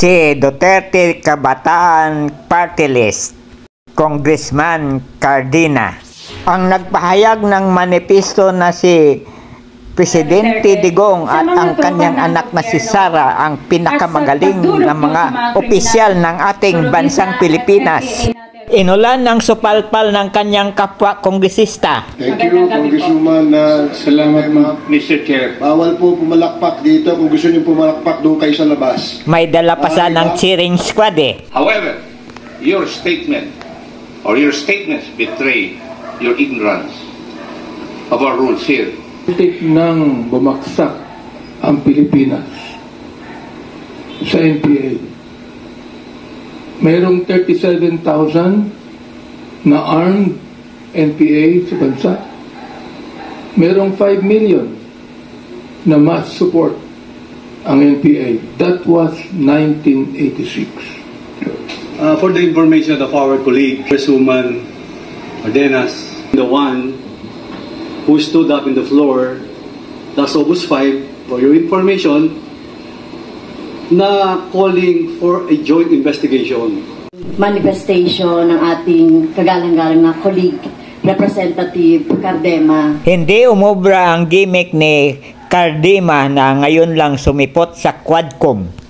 Si Duterte Kabataan Party List, Congressman Cardina, ang nagpahayag ng manifesto na si Presidente Digong at ang kanyang anak na si Sara ang pinakamagaling na mga opisyal ng ating bansang Pilipinas. Inulan ng supalpal ng kanyang kapwa kongresista. Thank you, Congresswoman. Salamat, Mr. Chair. Bawal po pumalakpak dito. Kung gusto niyo pumalakpak, doon kayo sa labas. May dala pa sa ng cheering squad eh. However, your statement or your statements betray your ignorance of our rules here. Nang bumagsak ang Pilipinas sa NPA, mayroong 37,000 na armed NPA sa bansa. Mayroong 5 million na mass support ang NPA. That was 1986. For the information of our colleague, Congresswoman Ordenas, the one who stood up in the floor last August 5, for your information, na calling for a joint investigation. Manifestation ng ating kagalang-galang na colleague, Representative Cardema. Hindi umubra ang gimmick ni Cardema na ngayon lang sumipot sa Quadcom.